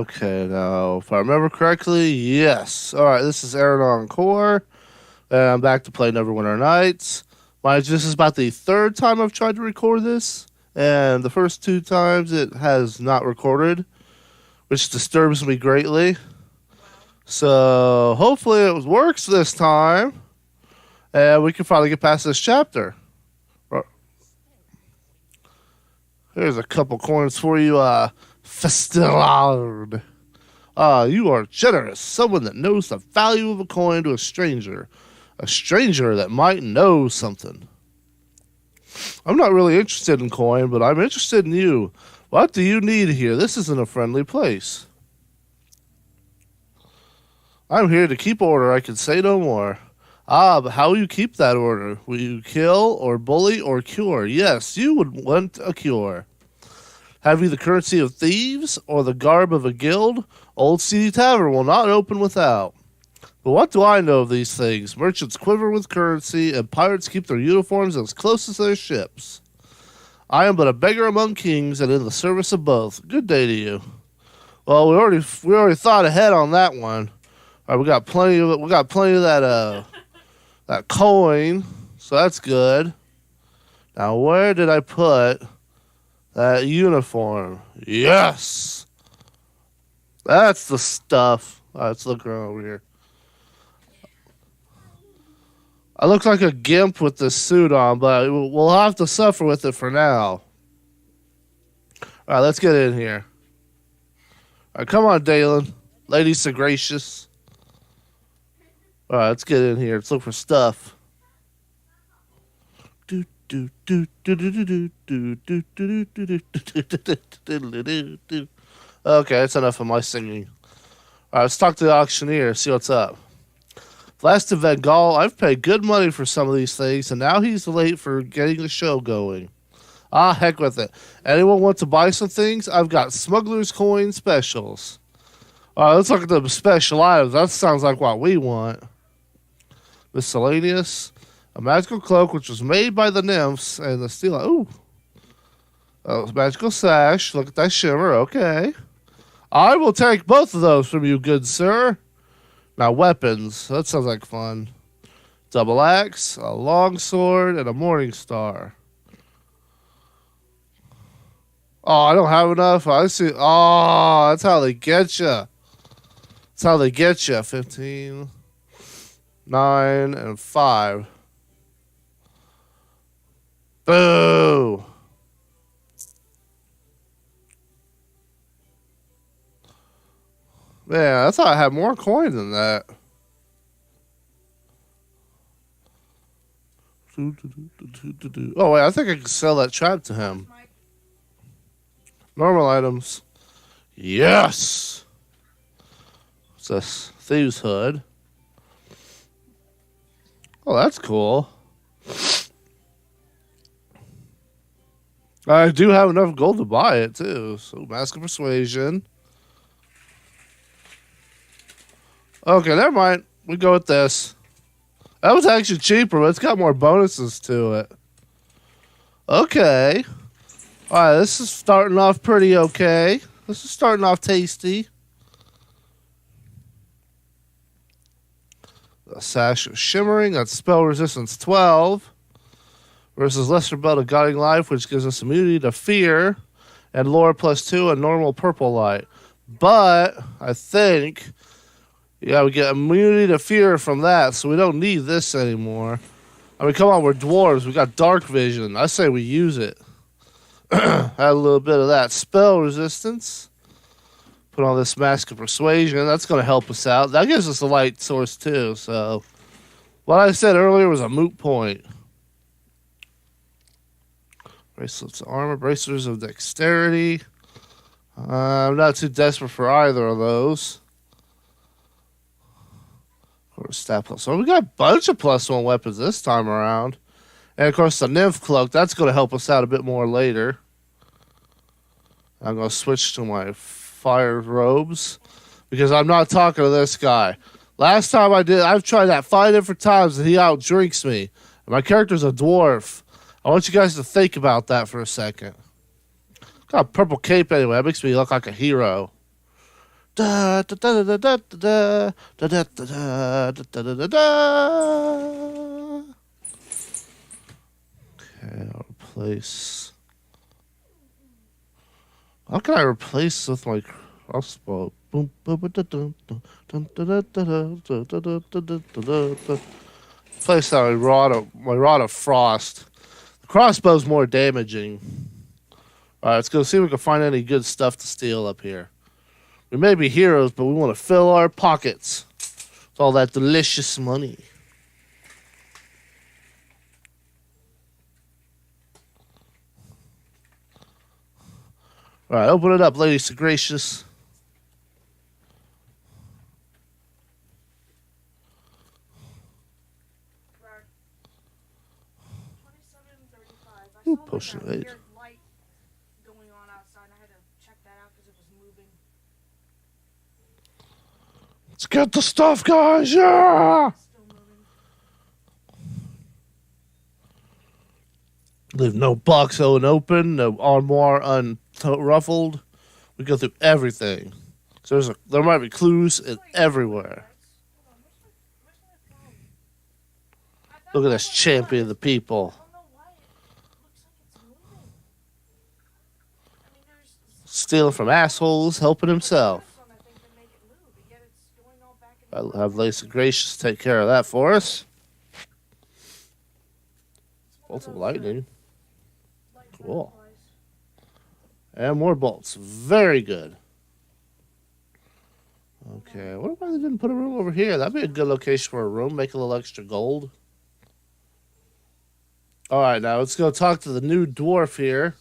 Okay, now, if I remember correctly, yes. Alright, this is Aaron Core, and I'm back to play Neverwinter Nights. Mind you, this is about the third time I've tried to record this, and the first two times it has not recorded, which disturbs me greatly. So, hopefully it works this time, and we can finally get past this chapter. Here's a couple coins for you, Festilard. You are generous. Someone that knows the value of a coin to a stranger. A stranger that might know something. I'm not really interested in coin, but I'm interested in you. What do you need here? This isn't a friendly place. I'm here to keep order. I can say no more. But how will you keep that order? Will you kill, or bully, or cure? Yes, you would want a cure. Have you the currency of thieves, or the garb of a guild? Old Seedy Tavern will not open without. But what do I know of these things? Merchants quiver with currency, and pirates keep their uniforms as close as their ships. I am but a beggar among kings, and in the service of both. Good day to you. Well, we already thought ahead on that one. All right, we got plenty of it. We got plenty of that coin, so that's good. Now, where did I put that uniform? Yes! That's the stuff. All right, let's look around over here. I look like a gimp with this suit on, but we'll have to suffer with it for now. All right, let's get in here. All right, come on, Dealan. Lady Segracious. All right, let's get in here. Let's look for stuff. Okay, that's enough of my singing. All right, let's talk to the auctioneer, see what's up. Last of Vengal, I've paid good money for some of these things, and now he's late for getting the show going. Heck with it. Anyone want to buy some things? I've got smuggler's coin specials. All right, let's look at the special items. That sounds like what we want. Miscellaneous. A magical cloak, which was made by the nymphs, and the steel. Ooh. Magical sash. Look at that shimmer. Okay. I will take both of those from you, good sir. Now, weapons. That sounds like fun. Double axe, a long sword, and a morning star. Oh, I don't have enough. I see. Oh, that's how they get you. That's how they get you. 15, 9, and 5. Boo! Man, I thought I had more coin than that. Oh, wait, I think I can sell that trap to him. Normal items. Yes! It's a thieves' hood. Oh, that's cool. I do have enough gold to buy it, too. So, Mask of Persuasion. Okay, never mind. We go with this. That was actually cheaper, but it's got more bonuses to it. Okay. Alright, this is starting off pretty okay. This is starting off tasty. The Sash of Shimmering, that's spell resistance 12. Versus Lesser Belt of Guiding Life, which gives us immunity to fear. And lore +2 and normal purple light. But, I think, yeah, we get immunity to fear from that, so we don't need this anymore. I mean, come on, we're dwarves. We got dark vision. I say we use it. Add a little bit of that. Spell resistance. Put on this Mask of Persuasion. That's going to help us out. That gives us a light source, too. So, what I said earlier was a moot point. Bracelets of armor. Bracers of dexterity. I'm not too desperate for either of those. Of course, stat plus. So we got a bunch of +1 weapons this time around. And, of course, the nymph cloak. That's going to help us out a bit more later. I'm going to switch to my fire robes. Because I'm not talking to this guy. Last time I've tried that 5 different times and he outdrinks me. And my character's a dwarf. I want you guys to think about that for a second. Got a purple cape anyway. That makes me look like a hero. Da da da da da da da da da da da da da. Okay, I'll replace. How can I replace with my crossbow? Boom, boom, da, dun, dun, dun, da, da, da, da, da, da, da, da, da, da. Place my rod of frost. The crossbow's more damaging. All right, let's go see if we can find any good stuff to steal up here. We may be heroes, but we want to fill our pockets with all that delicious money. All right, open it up, Lady Segracious. Ooh, potion of aid. Let's get the stuff, guys! Yeah! Leave no box open, no armoire unruffled. We go through everything. So there might be clues everywhere. Look at this champion of the people. Stealing from assholes, helping himself. I'll have Lady Segracious take care of that for us. Bolt of lightning. Cool. And more bolts. Very good. Okay, I wonder why they didn't put a room over here. That'd be a good location for a room. Make a little extra gold. Alright, now let's go talk to the new dwarf here.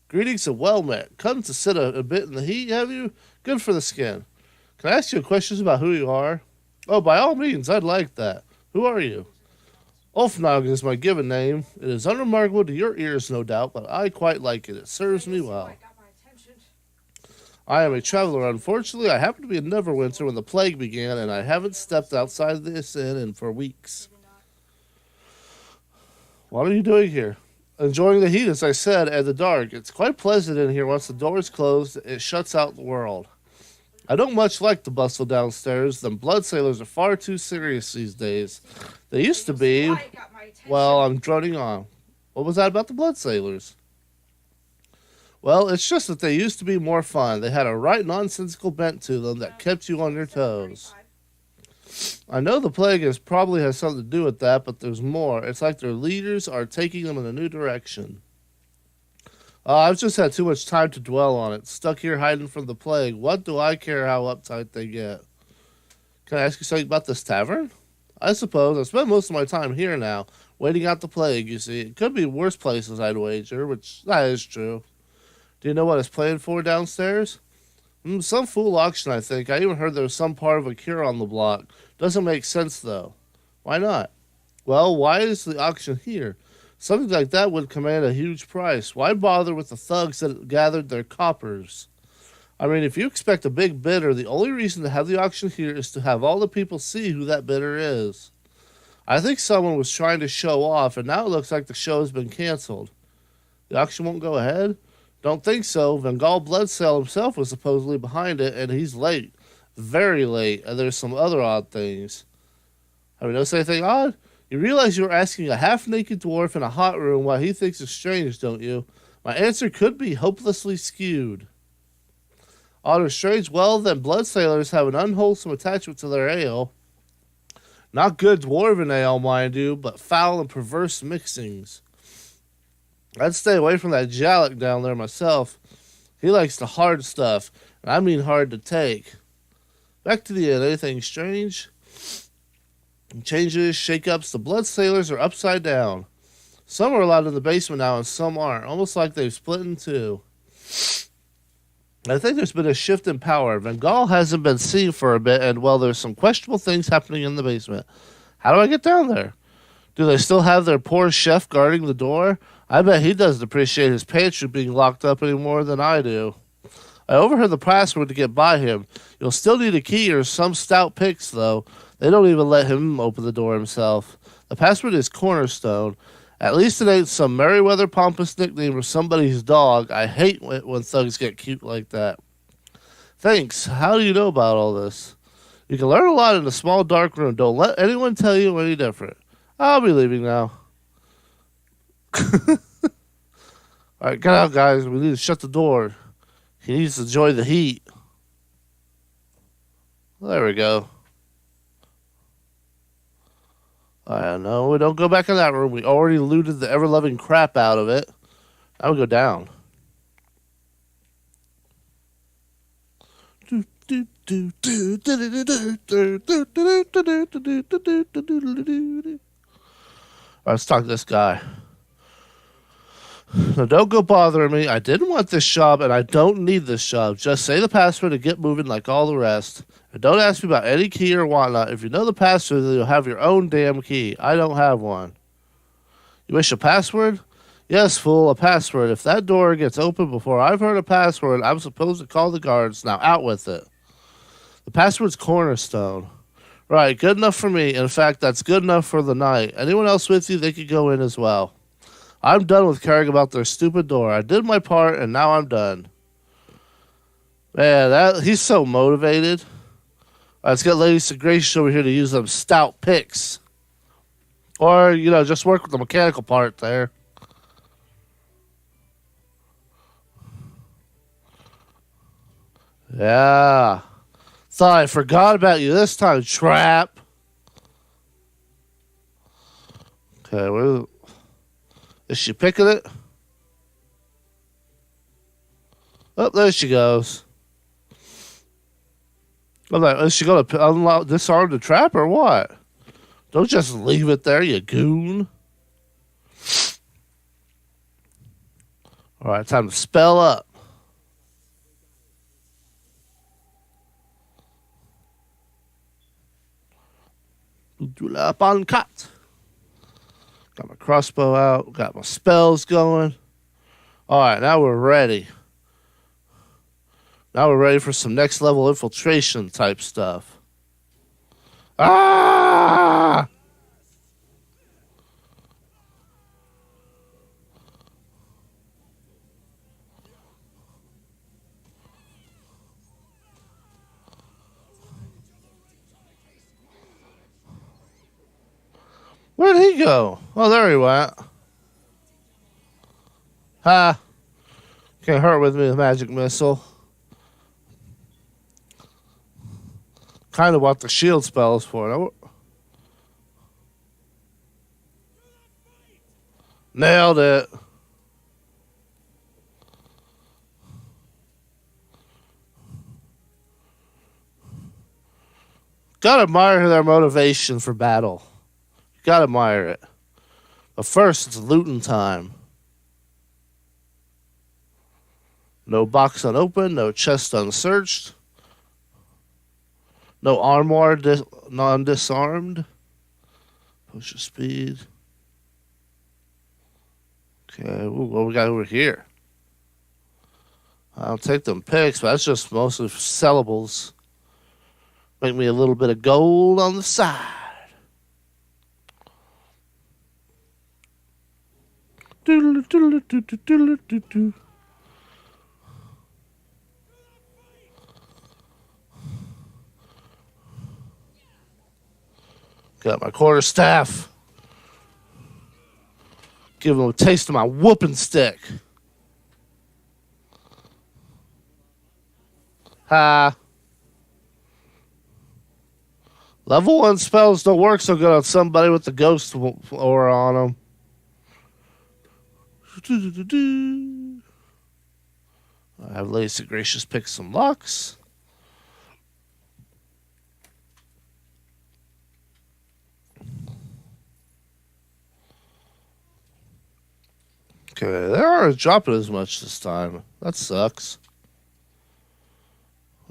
Greetings and well met. Come to sit a bit in the heat, have you? Good for the skin. Can I ask you questions about who you are? Oh, by all means, I'd like that. Who are you? Ulfnog is my given name. It is unremarkable to your ears, no doubt, but I quite like it. It serves me well. I am a traveler. Unfortunately, I happened to be in Neverwinter when the plague began, and I haven't stepped outside this inn for weeks. What are you doing here? Enjoying the heat, as I said, and the dark. It's quite pleasant in here. Once the door is closed, it shuts out the world. I don't much like the bustle downstairs. Them blood sailors are far too serious these days. They used to be... Well, I'm droning on. What was that about the blood sailors? Well, it's just that they used to be more fun. They had a right nonsensical bent to them that kept you on your toes. I know the plague probably has something to do with that, but there's more. It's like their leaders are taking them in a new direction. I've just had too much time to dwell on it. Stuck here hiding from the plague. What do I care how uptight they get? Can I ask you something about this tavern? I suppose. I spend most of my time here now, waiting out the plague, you see. It could be worse places, I'd wager, which that is true. Do you know what it's playing for downstairs? Some fool auction, I think. I even heard there was some part of a cure on the block. Doesn't make sense, though. Why not? Well, why is the auction here? Something like that would command a huge price. Why bother with the thugs that gathered their coppers? I mean, if you expect a big bidder, the only reason to have the auction here is to have all the people see who that bidder is. I think someone was trying to show off, and now it looks like the show has been canceled. The auction won't go ahead? Don't think so. Vengal Bloodsail himself was supposedly behind it, and he's late. Very late, and there's some other odd things. Have you noticed anything odd? You realize you're asking a half-naked dwarf in a hot room what he thinks is strange, don't you? My answer could be hopelessly skewed. Odd or strange? Well, then blood sailors have an unwholesome attachment to their ale. Not good dwarven ale, mind you, but foul and perverse mixings. I'd stay away from that Jalek down there myself. He likes the hard stuff, and I mean hard to take. Back to the inn. Anything strange? Changes, shake-ups. The blood sailors are upside down. Some are allowed in the basement now, and some aren't. Almost like they've split in two. I think there's been a shift in power. Vengal hasn't been seen for a bit, and, well, there's some questionable things happening in the basement. How do I get down there? Do they still have their poor chef guarding the door? I bet he doesn't appreciate his pantry being locked up any more than I do. I overheard the password to get by him. You'll still need a key or some stout picks, though. They don't even let him open the door himself. The password is Cornerstone, At least it ain't some Merryweather pompous nickname or somebody's dog. I hate when thugs get cute like that. Thanks. How do you know about all this? You can learn a lot in a small dark room. Don't let anyone tell you any different. I'll be leaving now. Alright, get out, guys. We need to shut the door. He needs to enjoy the heat. There we go. No, we don't go back in that room. We already looted the ever-loving crap out of it. I would go down. Let's talk to this guy. Now, don't go bothering me. I didn't want this job, and I don't need this job. Just say the password and get moving like all the rest. And don't ask me about any key or whatnot. If you know the password, then you'll have your own damn key. I don't have one. You wish a password? Yes, fool, a password. If that door gets open before I've heard a password, I'm supposed to call the guards. Now, out with it. The password's Cornerstone. Right, good enough for me. In fact, that's good enough for the night. Anyone else with you, they could go in as well. I'm done with caring about their stupid door. I did my part, and now I'm done. Man, he's so motivated. All right, let's get Lady Segracious over here to use them stout picks. Or, just work with the mechanical part there. Yeah. Thought I forgot about you this time, trap. Okay, is she picking it? Oh, there she goes. I'm like, is she going to disarm the trap or what? Don't just leave it there, you goon. All right, time to spell up. Upon cut. Got my crossbow out. Got my spells going. All right, now we're ready. Now we're ready for some next level infiltration type stuff. Ah! Where'd he go? Oh, there he went. Ha! Can't hurt with me with magic missile. Kind of what the shield spell is for. Nailed it. Gotta admire their motivation for battle. Gotta admire it. But first, it's looting time. No box unopened, no chest unsearched. No armor non-disarmed. Push your speed. Okay, what we got over here? I'll take them picks, but that's just mostly sellables. Make me a little bit of gold on the side. Got my quarterstaff. Give him a taste of my whooping stick. Ha. Level 1 spells don't work so good on somebody with the ghost aura on them. I have Lady Segracious pick some locks. Okay, they aren't dropping as much this time. That sucks.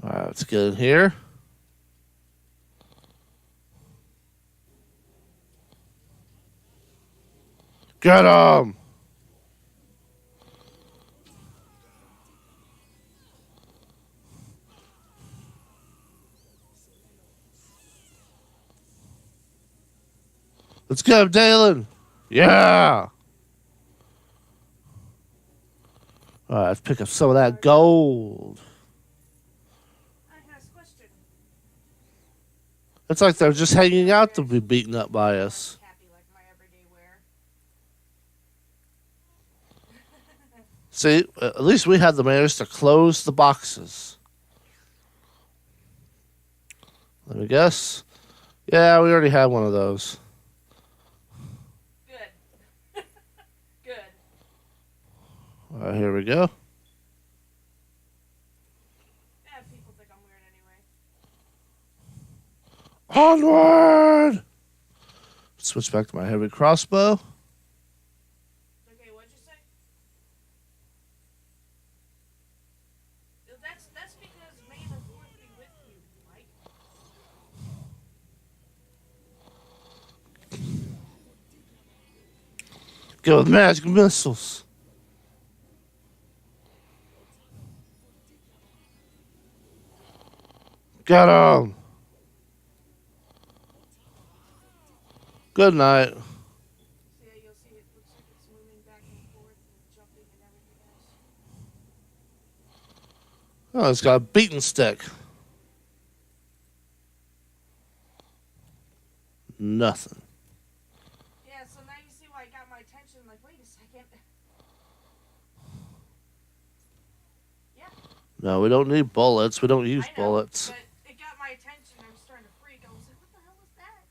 Alright, let's get in here. Get him! Let's get him, Dealan! Yeah! Alright, let's pick up some of that gold. I have a question. It's like they're just hanging out to be beaten up by us. Happy like my everyday wear. See, at least we had the manners to close the boxes. Let me guess. Yeah, we already had one of those. Good. Good. Alright, here we go. Yeah, people think I'm weird anyway. Onward! Switch back to my heavy crossbow. Okay, what'd you say? That's because may the fourth be with you, Mike. Go with magic missiles. Got him. Good night. So yeah, you'll see it looks like it's moving back and forth and jumping and everything else. Oh, it's got a beaten stick. Nothing. Yeah, so now you see why it got my attention. Like, wait a second. Yeah. No, we don't need bullets. We don't use I know, bullets. but it got my attention. I was starting to freak. I was like, what the hell was that?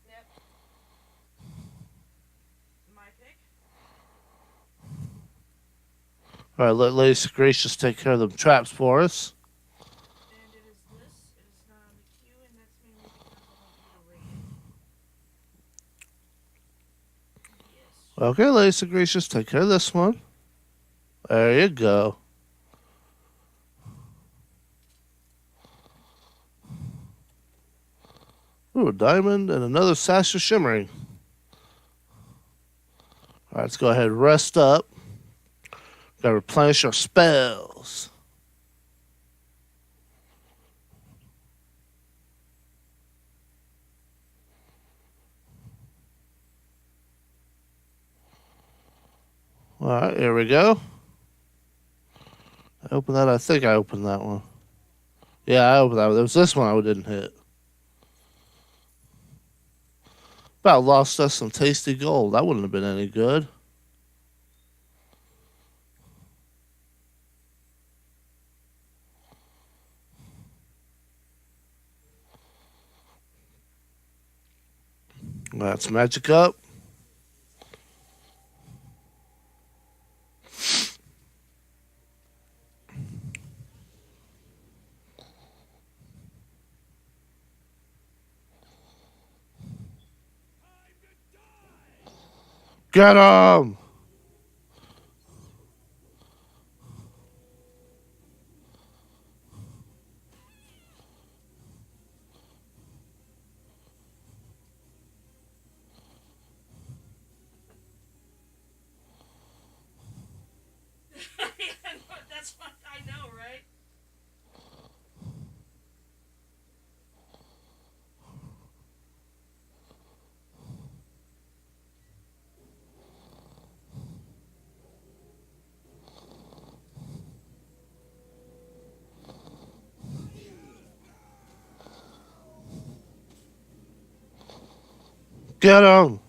Yep. My pick. All right, let Lady Segracious take care of the traps for us. And it is this. It is not on the queue, and that's mainly because I want you to rate it. Yes. Okay, Lady Segracious, take care of this one. There you go. Ooh, a diamond and another sash of shimmering. All right, let's go ahead and rest up. Gotta replenish our spells. All right, here we go. I opened that. I think I opened that one. Yeah, I opened that one. There was this one I didn't hit. About lost us some tasty gold. That wouldn't have been any good. That's magic up. Get him! That's what I know, right? Get him!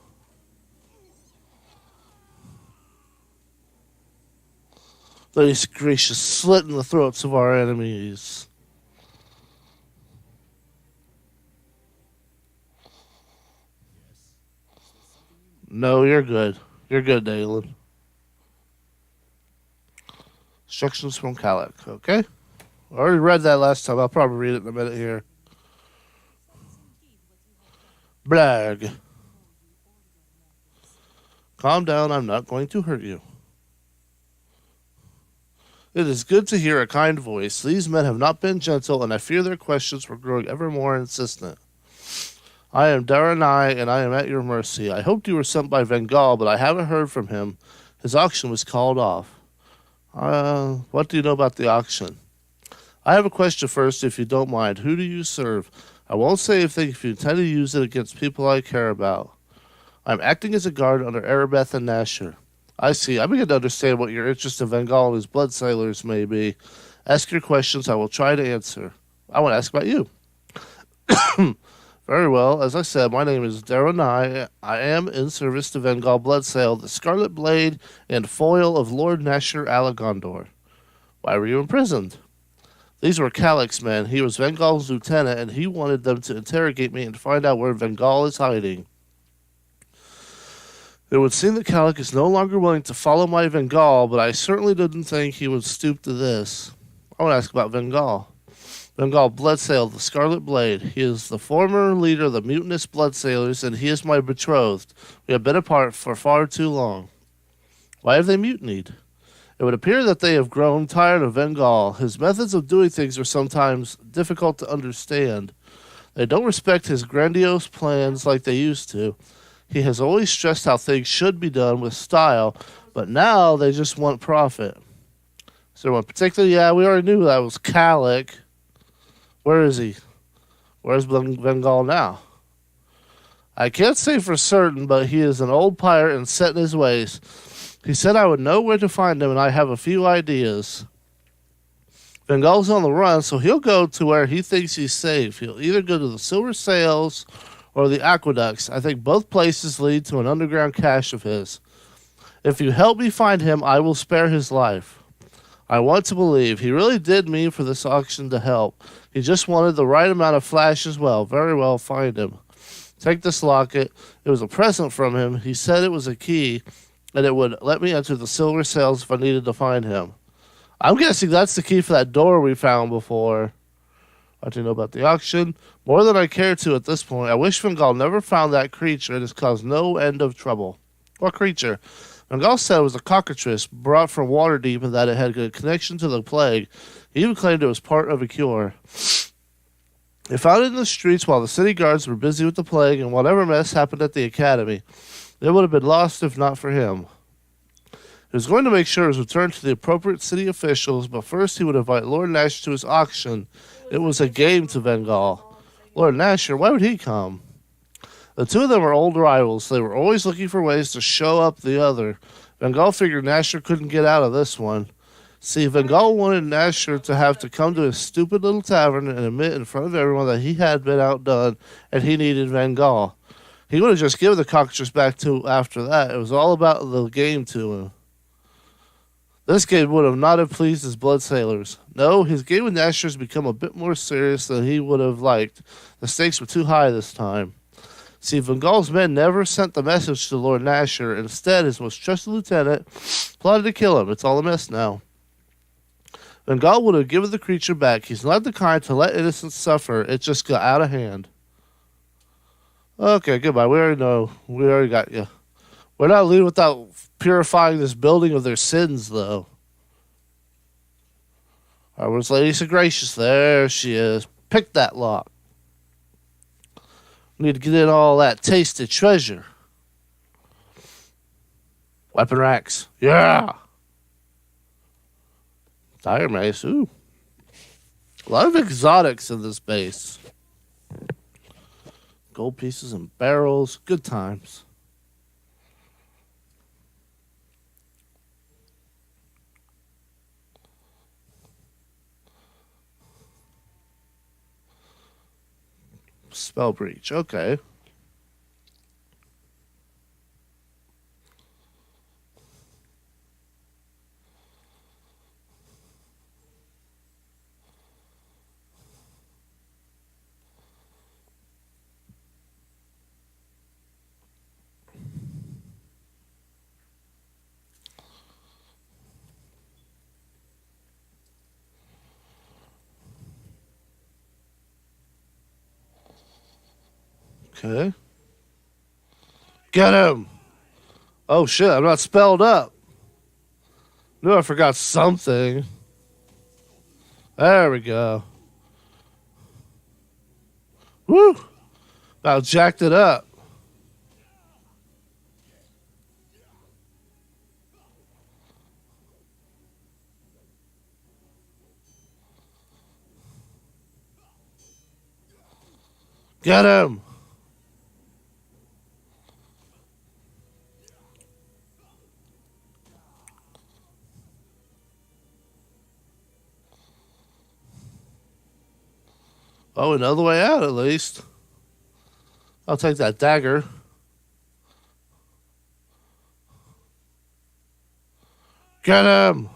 Lady Segracious slitting the throats of our enemies. No, you're good. You're good, Dealan. Instructions from Calic. Okay. I already read that last time. I'll probably read it in a minute here. Blag. Calm down. I'm not going to hurt you. It is good to hear a kind voice. These men have not been gentle, and I fear their questions were growing ever more insistent. I am Daranai, and I am at your mercy. I hoped you were sent by Vengal, but I haven't heard from him. His auction was called off. What do you know about the auction? I have a question first, if you don't mind. Who do you serve? I won't say anything if you intend to use it against people I care about. I'm acting as a guard under Erebeth and Nasher. I see. I begin to understand what your interest in Vengal and his blood sailors may be. Ask your questions. I will try to answer. I want to ask about you. Very well. As I said, my name is Dealan. I am in service to Vengal Bloodsail, the Scarlet Blade and foil of Lord Nasher Alagondor. Why were you imprisoned? These were Calic's men. He was Vengal's lieutenant, and he wanted them to interrogate me and find out where Vengal is hiding. It would seem that Calic is no longer willing to follow my Vengal, but I certainly didn't think he would stoop to this. I want to ask about Vengal. Vengal Bloodsail, the Scarlet Blade. He is the former leader of the mutinous Bloodsailors, and he is my betrothed. We have been apart for far too long. Why have they mutinied? It would appear that they have grown tired of Vengal. His methods of doing things are sometimes difficult to understand. They don't respect his grandiose plans like they used to. He has always stressed how things should be done with style, but now they just want profit. Is there one particular? Yeah, we already knew that was Calic. Where is he? Where's Vengal now? I can't say for certain, but he is an old pirate and set in his ways. He said I would know where to find him, and I have a few ideas. Vengal's on the run, so he'll go to where he thinks he's safe. He'll either go to the Silver Sails or the Aqueducts. I think both places lead to an underground cache of his. If you help me find him, I will spare his life. I want to believe he really did mean for this auction to help. He just wanted the right amount of flash as well. Very well, find him. Take this locket. It was a present from him. He said it was a key, and it would let me enter the Silver Sails if I needed to find him. I'm guessing that's the key for that door we found before. What do you know about the auction? More than I care to at this point. I wish Vengal never found that creature. It has caused no end of trouble. What creature? Vengal said it was a cockatrice brought from Waterdeep and that it had a connection to the plague. He even claimed it was part of a cure. They found it in the streets while the city guards were busy with the plague, and whatever mess happened at the academy. It would have been lost if not for him. He was going to make sure it was returned to the appropriate city officials, but first he would invite Lord Nasher to his auction. It was a game to Vengal. Lord Nasher, why would he come? The two of them were old rivals. They were always looking for ways to show up the other. Vengal figured Nasher couldn't get out of this one. See, Vengal wanted Nasher to have to come to his stupid little tavern and admit in front of everyone that he had been outdone and he needed Vengal. He would have just given the cockatrice back to after that. It was all about the game to him. This game would have not have pleased his blood sailors. No, his game with Nasher has become a bit more serious than he would have liked. The stakes were too high this time. See, Vengal's men never sent the message to Lord Nasher. Instead, his most trusted lieutenant plotted to kill him. It's all a mess now. Vengal would have given the creature back. He's not the kind to let innocents suffer. It just got out of hand. Okay, goodbye. We already know. We already got you. We're not leaving without purifying this building of their sins, though. All right, where's Lady Segracious? There she is. Pick that lock. We need to get in all that tasted treasure. Weapon racks. Yeah. Tire mace. Ooh. A lot of exotics in this base. Gold pieces and barrels. Good times. Spell breach. Okay. Okay. Get him! Oh shit, I'm not spelled up. Knew I forgot something. There we go. Woo! About jacked it up. Get him! Oh, another way out at least. I'll take that dagger. Get him!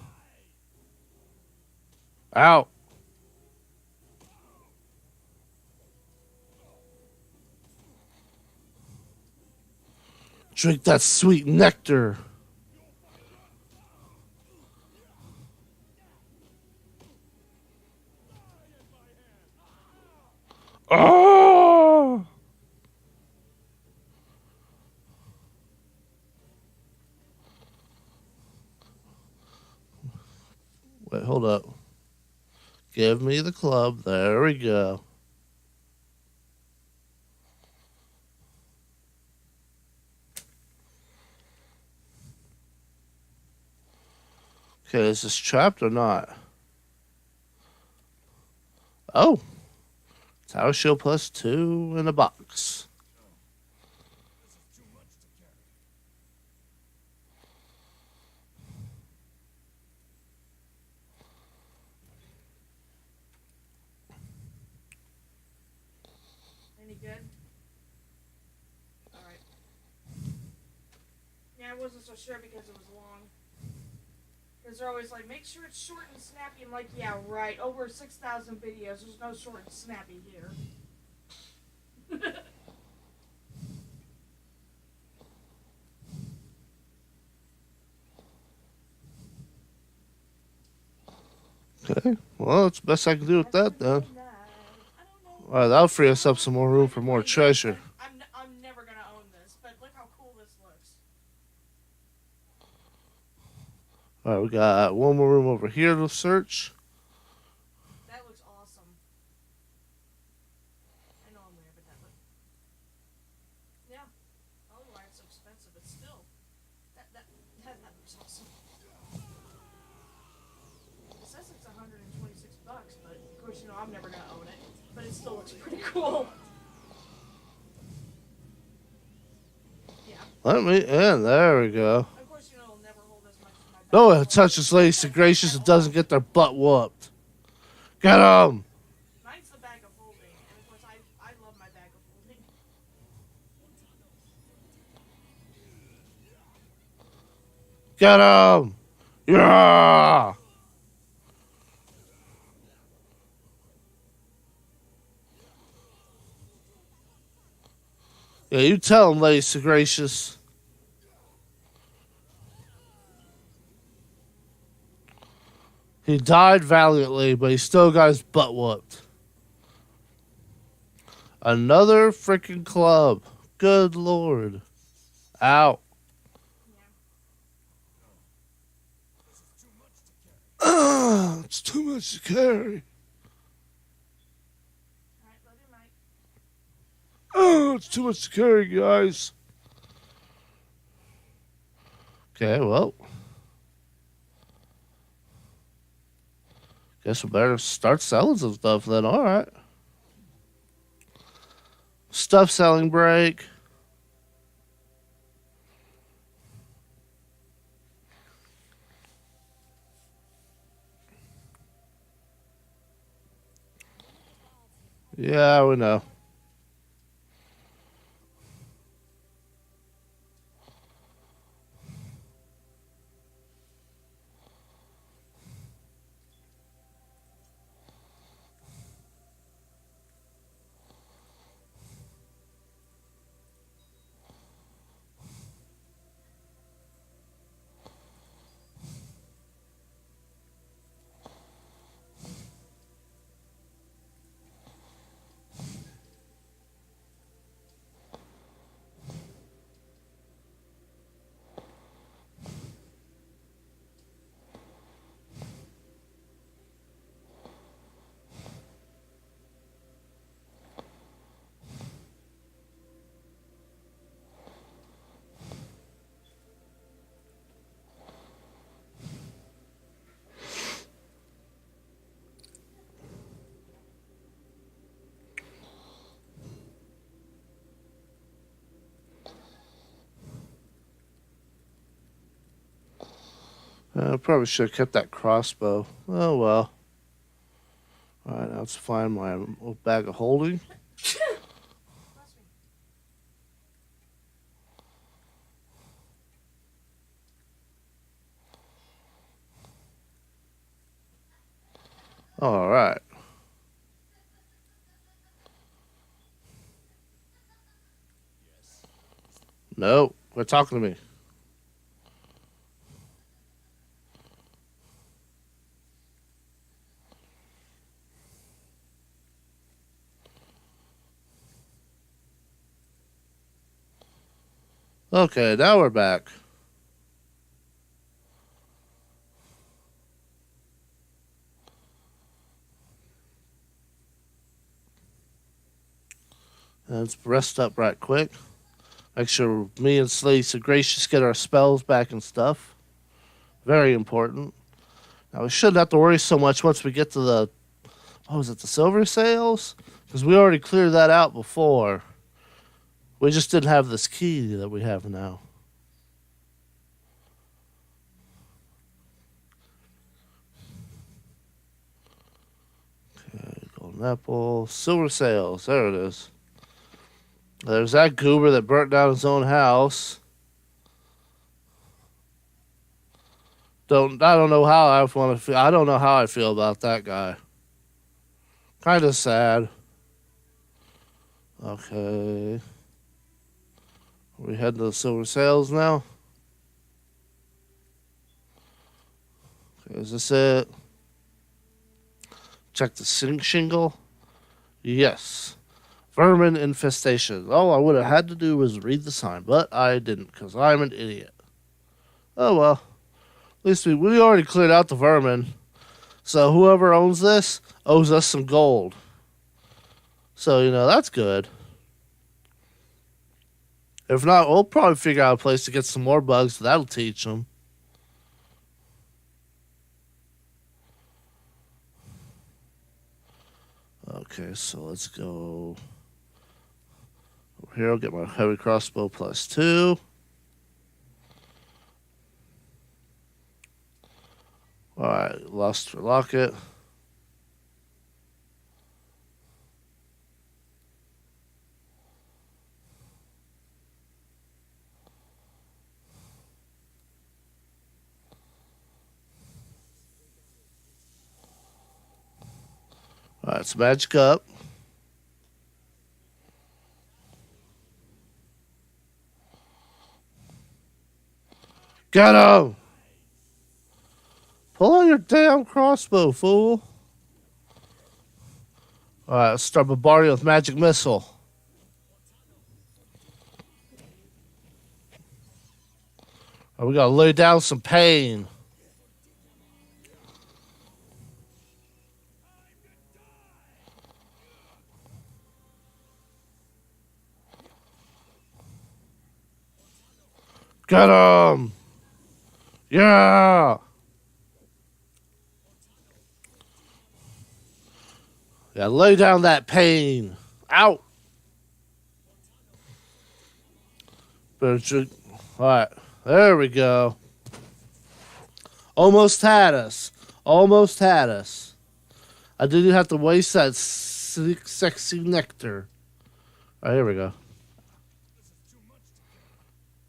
Out! Drink that sweet nectar. Oh! Wait, hold up. Give me the club. There we go. Okay, is this trapped or not? Oh. Tower shield +2 in a box. Any good? Alright. Yeah, I wasn't so sure because it was long. Because they're always like, make sure it's short and snappy. I'm like, yeah, right. Over 6,000 videos. There's no short and snappy here. Okay, well, that's the best I can do with that then. Alright, that'll free us up some more room for more treasure. I'm never going to own this, but look how cool this looks. Alright, we got one more room over here to search. That looks awesome. I know I'm weird, but that looks... Yeah. Probably why it's so expensive, but still. That looks awesome. It says it's $126, but of course, you know, I'm never going to own it. But it still looks pretty cool. Yeah. Let me in. There we go. Of course, you know, it'll never hold as much as my back. No one touches Lady Segracious and doesn't get their butt whooped. Get him! Mine's the bag of holding, and of course, I love my bag of holding. Get him! Yeah! Yeah, you tell him, Lady Segracious. He died valiantly, but he still got his butt whooped. Another freaking club. Good lord. Ow. It's too much to carry. Alright, love you, Mike. Oh, it's too much to carry, guys. Okay, well. Guess we better start selling some stuff then. Alright. Stuff selling break. Yeah, we know. I probably should have kept that crossbow. Oh well. Alright, now let's find my bag of holding. Alright. No, quit talking to me. Okay, now we're back. Let's rest up right quick. Make sure me and Segracious get our spells back and stuff. Very important. Now, we shouldn't have to worry so much once we get to the... What was it? The silver sales? Because we already cleared that out before. We just didn't have this key that we have now. Okay, golden apple. Silver sales. There it is. There's that goober that burnt down his own house. I don't know how I want to feel. I don't know how I feel about that guy. Kind of sad. Okay. Are we heading to the silver sales now? Okay, is this it? Check the shingle. Yes. Vermin infestation. All I would have had to do was read the sign, but I didn't because I'm an idiot. Oh well. At least we already cleared out the vermin. So whoever owns this owes us some gold. So, that's good. If not, we'll probably figure out a place to get some more bugs. That'll teach them. Okay, so let's go over here. I'll get my heavy crossbow +2. Alright, lost for locket. Alright, it's magic up. Get him! Pull out your damn crossbow, fool. Alright, let's start bombarding with magic missile. Right, we gotta lay down some pain. Get him! Yeah! Yeah, lay down that pain. Out! Alright, there we go. Almost had us. Almost had us. I didn't have to waste that sexy nectar. Alright, here we go.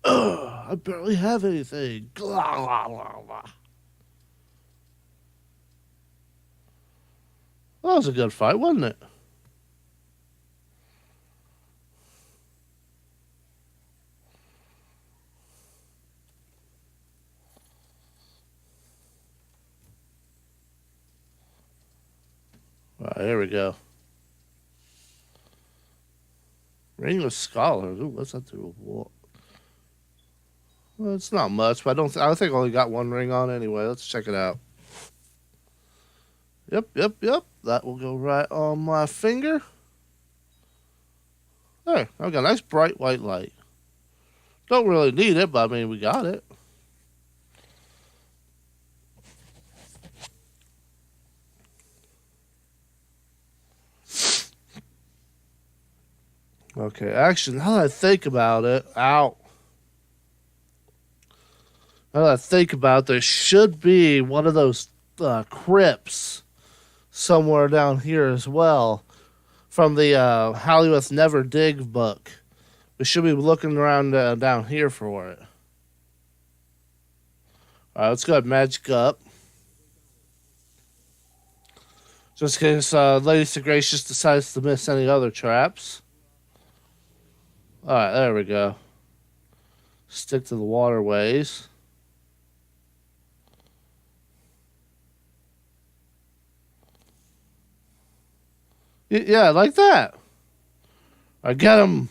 Ugh, I barely have anything. Blah, blah, blah, blah. Well, that was a good fight, wasn't it? All right, here we go. Ring of Scholars. Ooh, what's that do? Well, it's not much, but I think I only got one ring on anyway. Let's check it out. Yep. That will go right on my finger. There, I've got a nice bright white light. Don't really need it, but I mean, we got it. Okay, actually, now that I think about it, ow. Now that I think about it, there should be one of those crypts somewhere down here as well from the Hollywood Never Dig book. We should be looking around down here for it. All right, let's go ahead and magic up. Just in case Lady Segracious decides to miss any other traps. All right, there we go. Stick to the waterways. Yeah, like that. I get him.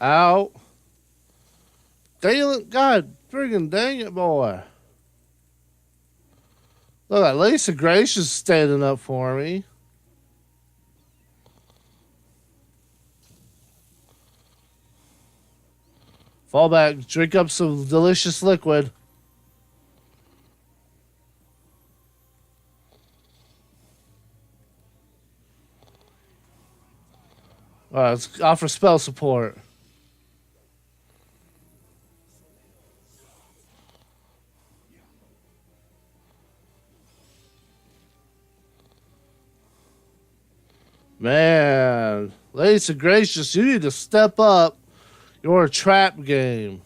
Out. Dealan, God, friggin' dang it, boy. Look at Lady Segracious standing up for me. Fall back, drink up some delicious liquid. Alright, let's offer spell support. Man, Lady Segracious, you need to step up your trap game.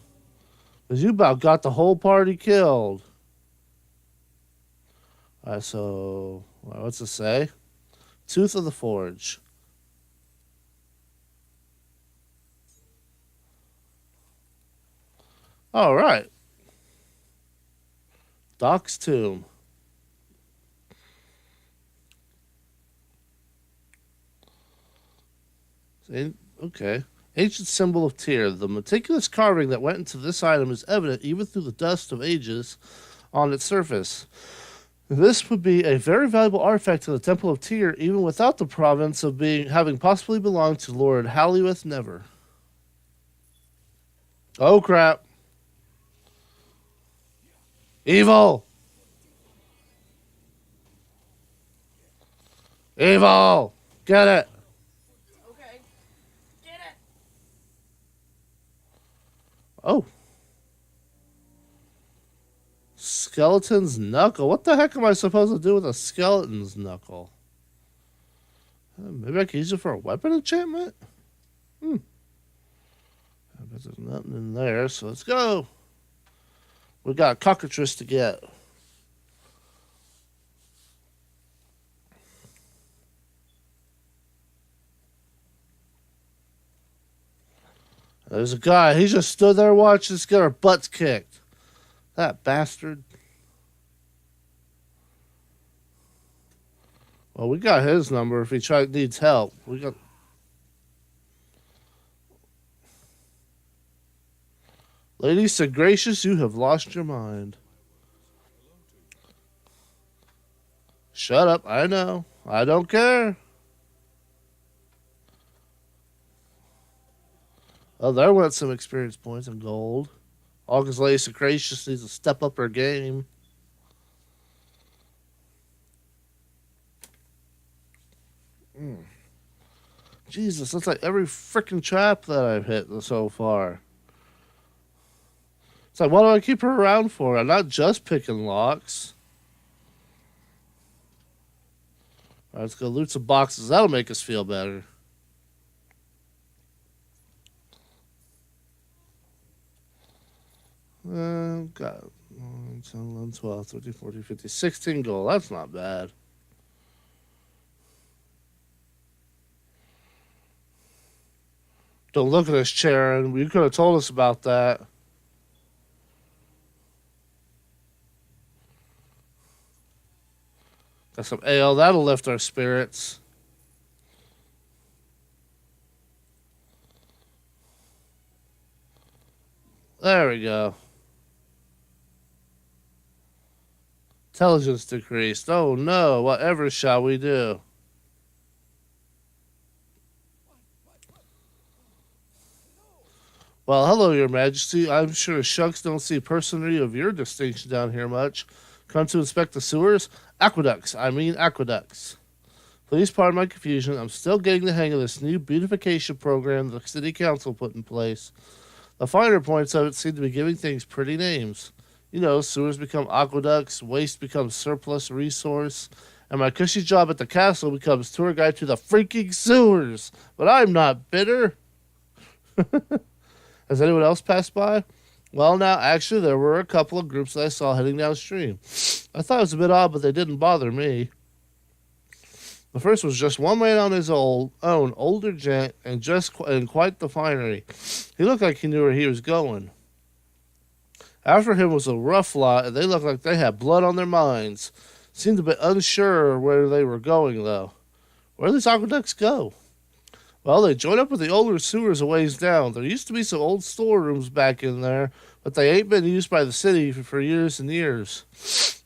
Because you about got the whole party killed. Alright, so, what's it say? Tooth of the Forge. Alright. Doc's Tomb. Okay. Ancient symbol of Tyr. The meticulous carving that went into this item is evident even through the dust of ages on its surface. This would be a very valuable artifact to the Temple of Tyr, even without the province of having possibly belonged to Lord Halliweth Never. Oh crap. Evil! Evil! Get it! Okay. Get it! Oh. Skeleton's knuckle. What the heck am I supposed to do with a skeleton's knuckle? Maybe I can use it for a weapon enchantment? I bet there's nothing in there, so let's go. We got a cockatrice to get. There's a guy. He just stood there watching us get our butts kicked. That bastard. Well, we got his number if he needs help. We got. Lady Segracious, you have lost your mind. Shut up. I know. I don't care. Oh, there went some experience points and gold. All because Lady Segracious needs to step up her game. Jesus, that's like every freaking trap that I've hit so far. It's like, what do I keep her around for? I'm not just picking locks. All right, let's go loot some boxes. That'll make us feel better. Got 10, 11, 12, 13, 14, 15, 16 gold. That's not bad. Don't look at us, Charon. You could have told us about that. Got some ale. That'll lift our spirits. There we go. Intelligence decreased. Oh no, whatever shall we do? Well, hello, Your Majesty. I'm sure shucks don't see personally of your distinction down here much. Come to inspect the sewers? Aqueducts. Please pardon my confusion. I'm still getting the hang of this new beautification program the City Council put in place. The finer points of it seem to be giving things pretty names. You know, sewers become aqueducts, waste becomes surplus resource, and my cushy job at the castle becomes tour guide to the freaking sewers. But I'm not bitter. Has anyone else passed by? Well, now, actually, there were a couple of groups that I saw heading downstream. I thought it was a bit odd, but they didn't bother me. The first was just one man on his own older gent, and just in quite the finery. He looked like he knew where he was going. After him was a rough lot, and they looked like they had blood on their minds. Seemed a bit unsure where they were going, though. Where do these aqueducts go? Well, they join up with the older sewers a ways down. There used to be some old storerooms back in there, but they ain't been used by the city for years and years.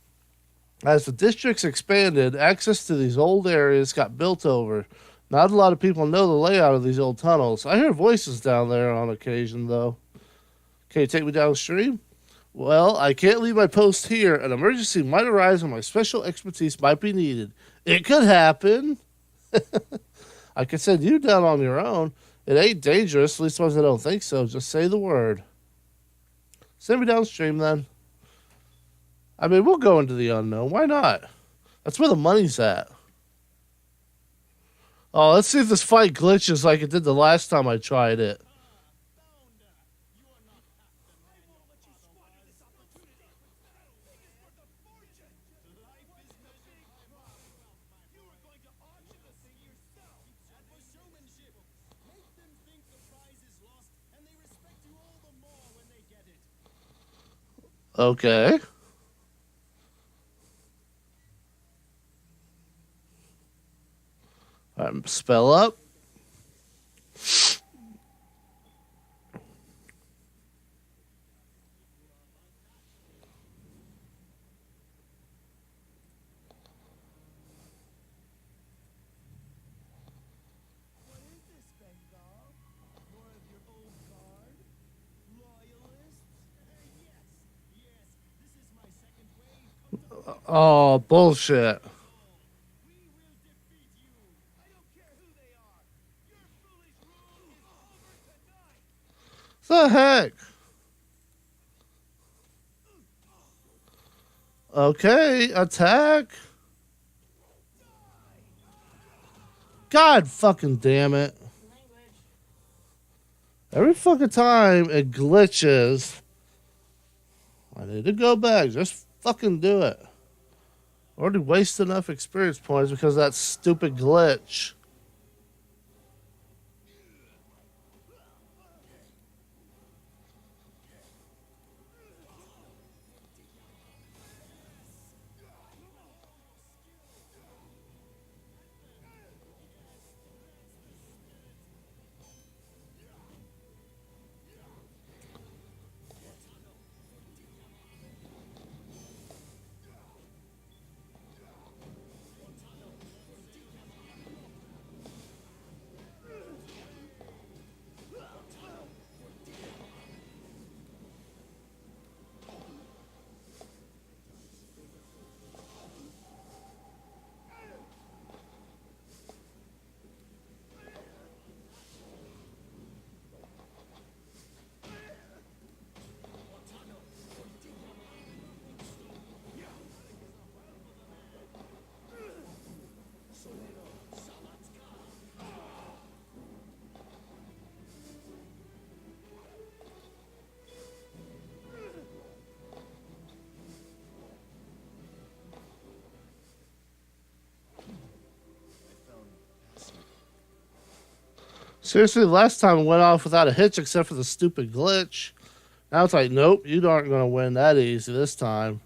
As the districts expanded, access to these old areas got built over. Not a lot of people know the layout of these old tunnels. I hear voices down there on occasion, though. Can you take me downstream? Well, I can't leave my post here. An emergency might arise and my special expertise might be needed. It could happen. I could send you down on your own. It ain't dangerous, at least ones I don't think so. Just say the word. Send me downstream, then. I mean, we'll go into the unknown. Why not? That's where the money's at. Oh, let's see if this fight glitches like it did the last time I tried it. Okay. Spell up. Oh, bullshit. The heck? Okay, attack. God fucking damn it. Every fucking time it glitches. I need to go back. Just fucking do it. Already wasted enough experience points because of that stupid glitch. Seriously, the last time it went off without a hitch except for the stupid glitch. Now it's like, nope, you aren't going to win that easy this time.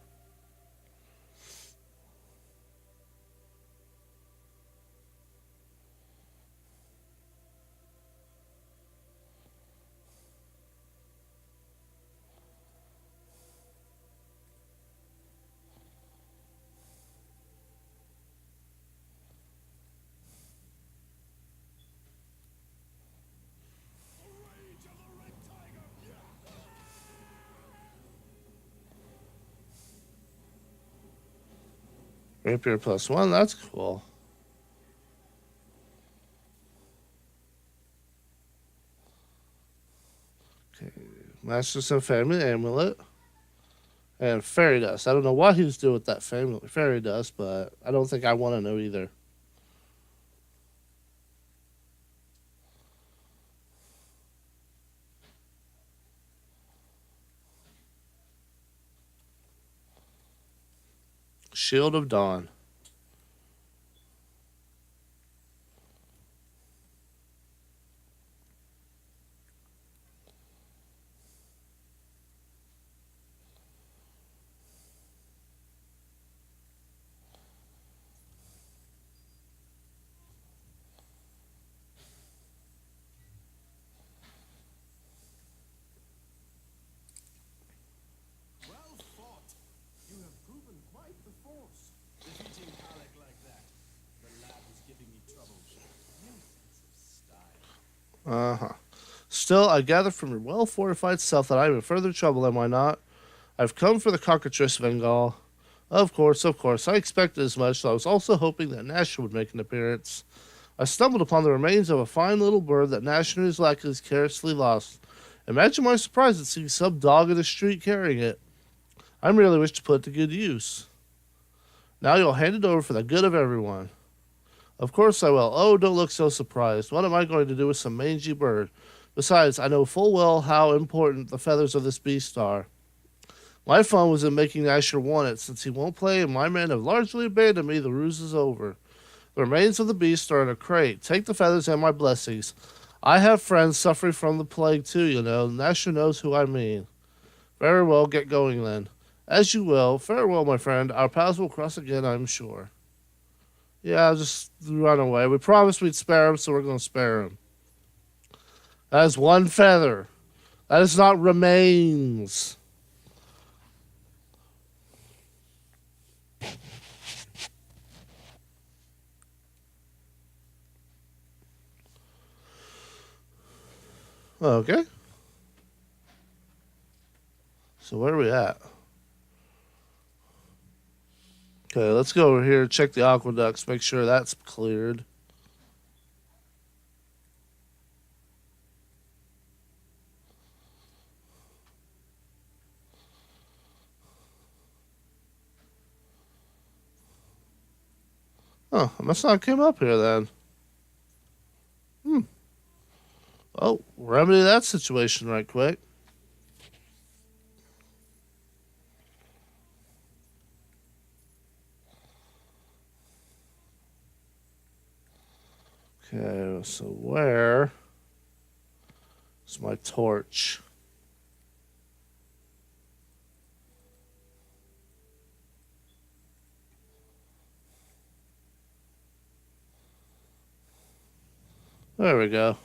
Rapier +1, that's cool. Okay, Master some family amulet. And fairy dust. I don't know what he was doing with that fairy dust, but I don't think I want to know either. Shield of Dawn. Uh-huh. Still, I gather from your well-fortified self that I am in further trouble, am I not? I've come for the cockatrice, Vengal. Of course, of course. I expected as much, though I was also hoping that Nasher would make an appearance. I stumbled upon the remains of a fine little bird that Nasher and his lackeys carelessly lost. Imagine my surprise at seeing some dog in the street carrying it. I merely wish to put it to good use. Now you'll hand it over for the good of everyone. Of course I will. Oh, don't look so surprised. What am I going to do with some mangy bird? Besides, I know full well how important the feathers of this beast are. My fun was in making Asher want it. Since he won't play and my men have largely abandoned me, the ruse is over. The remains of the beast are in a crate. Take the feathers and my blessings. I have friends suffering from the plague too, you know. Asher knows who I mean. Very well, get going then. As you will. Farewell, my friend. Our paths will cross again, I'm sure. Yeah, I'll just run away. We promised we'd spare him, so we're going to spare him. That is one feather. That is not remains. Okay. So where are we at? Okay, let's go over here, check the aqueducts, make sure that's cleared. Oh, I must not have came up here then. Oh, remedy that situation right quick. Okay, so where is my torch? There we go.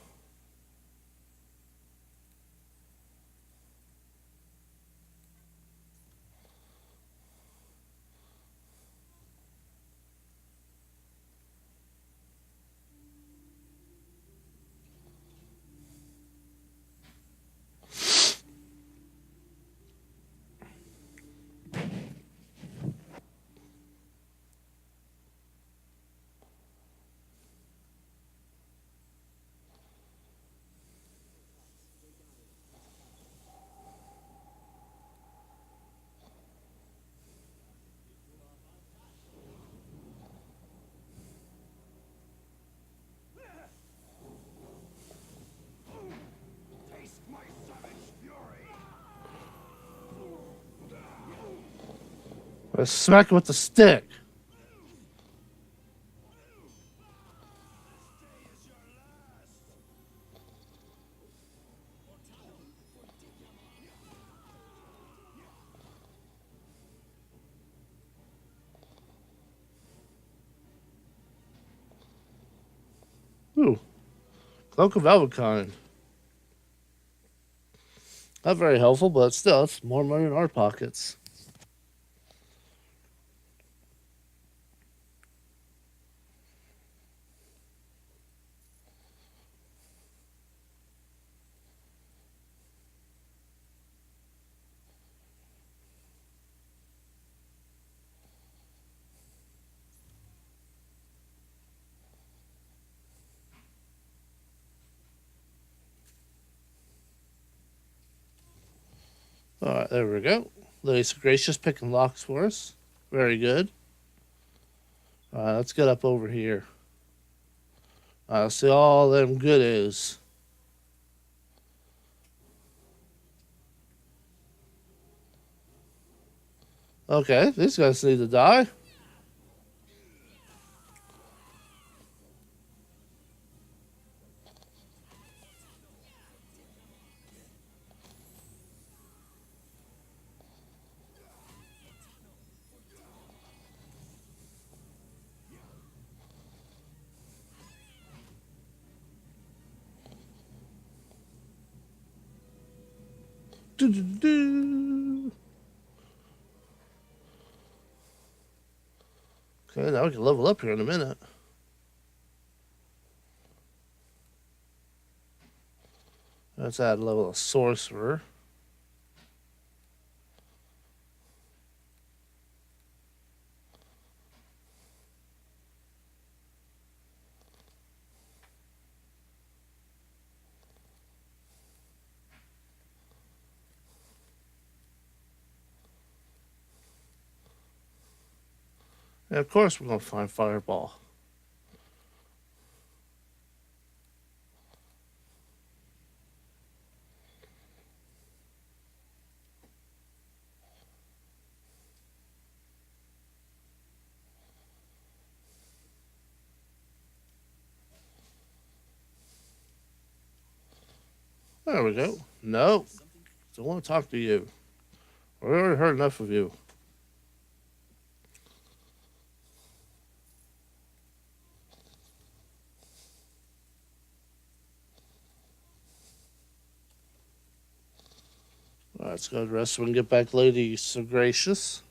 Let's smack it with the stick. Ooh, Cloak of Elvenkind. Not very helpful, but still, it's more money in our pockets. All right, there we go. The Segracious picking locks for us. Very good. Let's get up over here. See all them goodies. Okay, these guys need to die. Do-do-do. Okay, now we can level up here in a minute. Let's add a level of sorcerer. And of course, we're going to find Fireball. There we go. No, don't want to talk to you. We already heard enough of you. All right, let's go to the rest so we can get back Lady Segracious.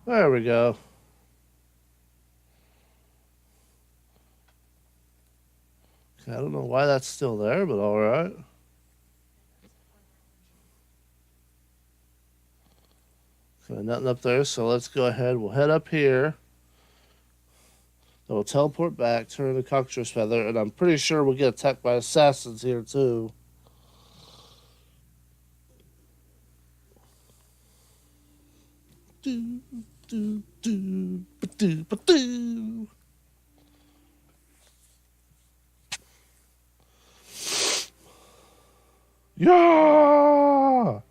There we go. Okay, I don't know why that's still there, but all right. Okay, nothing up there, so let's go ahead. We'll head up here. Then we'll teleport back, turn the cockatrice feather, and I'm pretty sure we'll get attacked by assassins here too. Do, do, do, ba-do, ba-do. Yeah!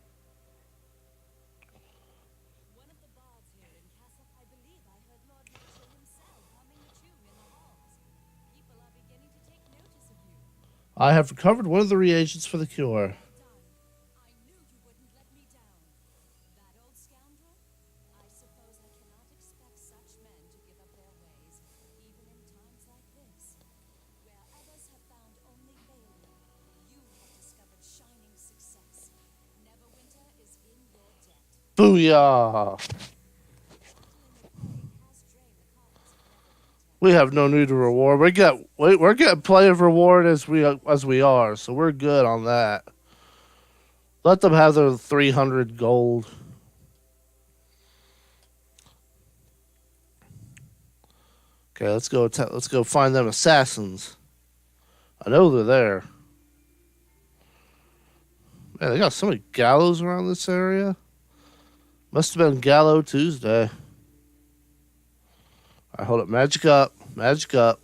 I have recovered one of the reagents for the cure. Booyah! We have no need to reward. We're getting plenty of reward as we are, so we're good on that. Let them have their 300 gold. Okay, let's go find them assassins. I know they're there. Man, they got so many gallows around this area. Must have been Gallow Tuesday. I hold up. Magic up. Magic up.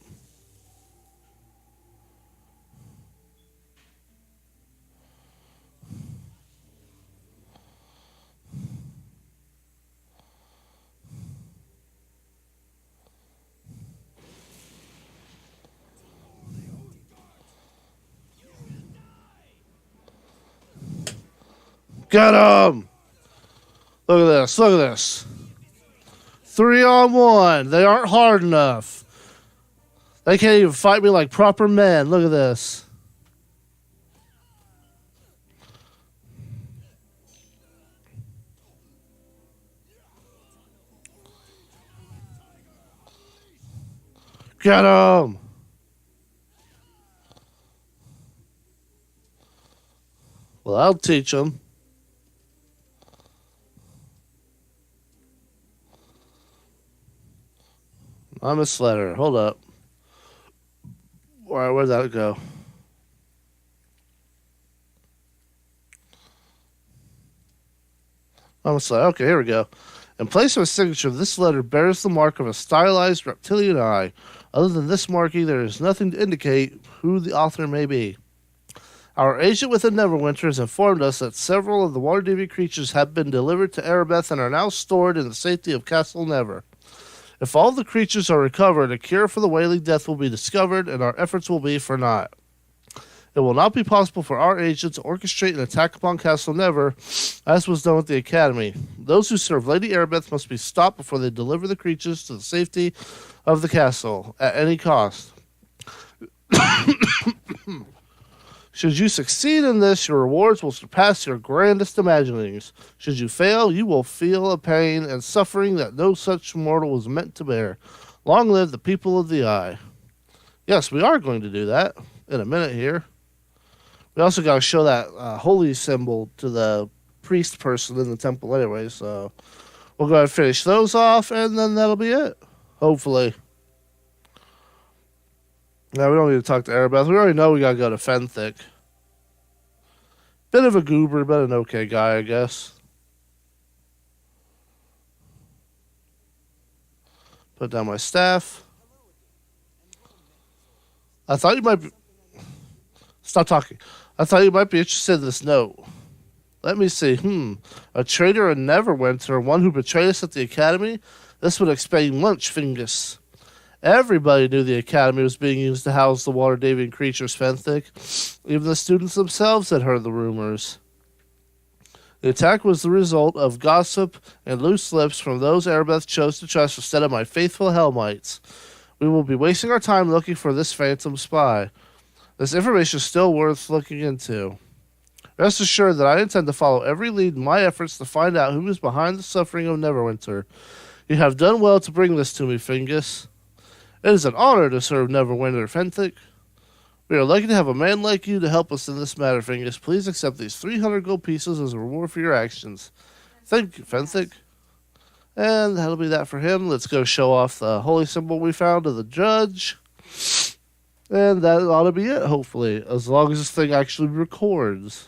Get him! Look at this. Look at this. 3-on-1. They aren't hard enough. They can't even fight me like proper men. Look at this. Get him! Well, I'll teach them. I'm a letter. Hold up. Alright, where'd that go? I'm a letter. Okay, here we go. In place of a signature, this letter bears the mark of a stylized reptilian eye. Other than this marking, there is nothing to indicate who the author may be. Our agent within Neverwinter has informed us that several of the water-deviant creatures have been delivered to Erebeth and are now stored in the safety of Castle Never. If all the creatures are recovered, a cure for the Wailing Death will be discovered, and our efforts will be for naught. It will not be possible for our agent to orchestrate an attack upon Castle Never, as was done with the Academy. Those who serve Lady Erebeth must be stopped before they deliver the creatures to the safety of the castle, at any cost. Should you succeed in this, your rewards will surpass your grandest imaginings. Should you fail, you will feel a pain and suffering that no such mortal was meant to bear. Long live the people of the Eye. Yes, we are going to do that in a minute here. We also got to show that holy symbol to the priest person in the temple anyway, so we'll go ahead and finish those off, and then that'll be it. Hopefully. Now, we don't need to talk to Erebeth. We already know we got to go to Fenthic. Bit of a goober, but an okay guy, I guess. Put down my staff. I thought you might be... Stop talking. I thought you might be interested in this note. Let me see. A traitor in Neverwinter, one who betrayed us at the Academy? This would explain much, Fingus. Everybody knew the Academy was being used to house the water-deviant creatures, Fenthic. Even the students themselves had heard the rumors. The attack was the result of gossip and loose lips from those Erebeth chose to trust instead of my faithful Helmites. We will be wasting our time looking for this phantom spy. This information is still worth looking into. Rest assured that I intend to follow every lead in my efforts to find out who is behind the suffering of Neverwinter. You have done well to bring this to me, Fingus. It is an honor to serve Neverwinter, Fenthic. We are lucky to have a man like you to help us in this matter, Fingus. Please accept these 300 gold pieces as a reward for your actions. Thank you, Fenthic. And that'll be that for him. Let's go show off the holy symbol we found to the judge. And that ought to be it, hopefully, as long as this thing actually records.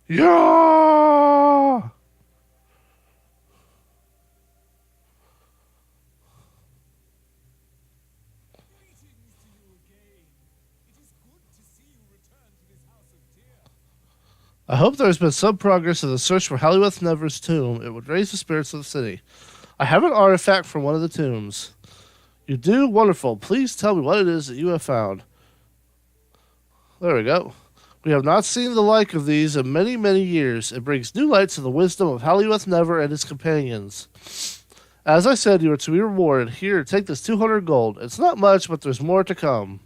Yeah! I hope there has been some progress in the search for Halliweth Never's tomb. It would raise the spirits of the city. I have an artifact from one of the tombs. You do? Wonderful. Please tell me what it is that you have found. There we go. We have not seen the like of these in many, many years. It brings new light to the wisdom of Halliweth Never and his companions. As I said, you are to be rewarded. Here, take this 200 gold. It's not much, but there's more to come.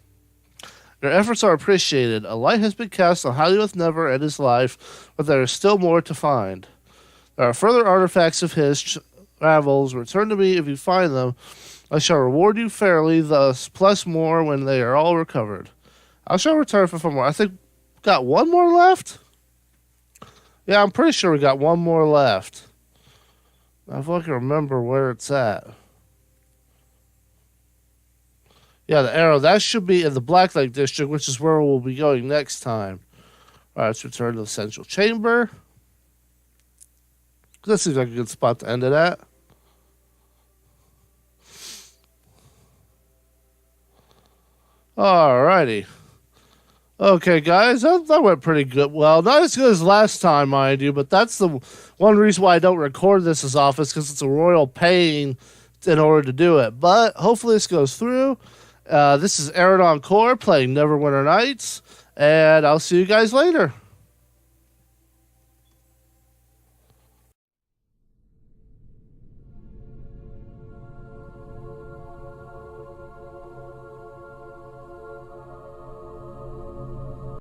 Your efforts are appreciated. A light has been cast on Halliweth Never and his life, but there is still more to find. There are further artifacts of his travels. Return to me if you find them. I shall reward you fairly, thus plus more when they are all recovered. I shall return for 4 more. I think we got one more left? Yeah, I'm pretty sure we got one more left. If I can remember where it's at. Yeah, the arrow. That should be in the Black Lake District, which is where we'll be going next time. All right, let's return to the Central Chamber. That seems like a good spot to end it at. Alrighty. Okay, guys, that went pretty good. Well, not as good as last time, mind you, but that's the one reason why I don't record this as often, because it's a royal pain in order to do it. But hopefully this goes through. This is Aaron Encore playing Neverwinter Nights, and I'll see you guys later.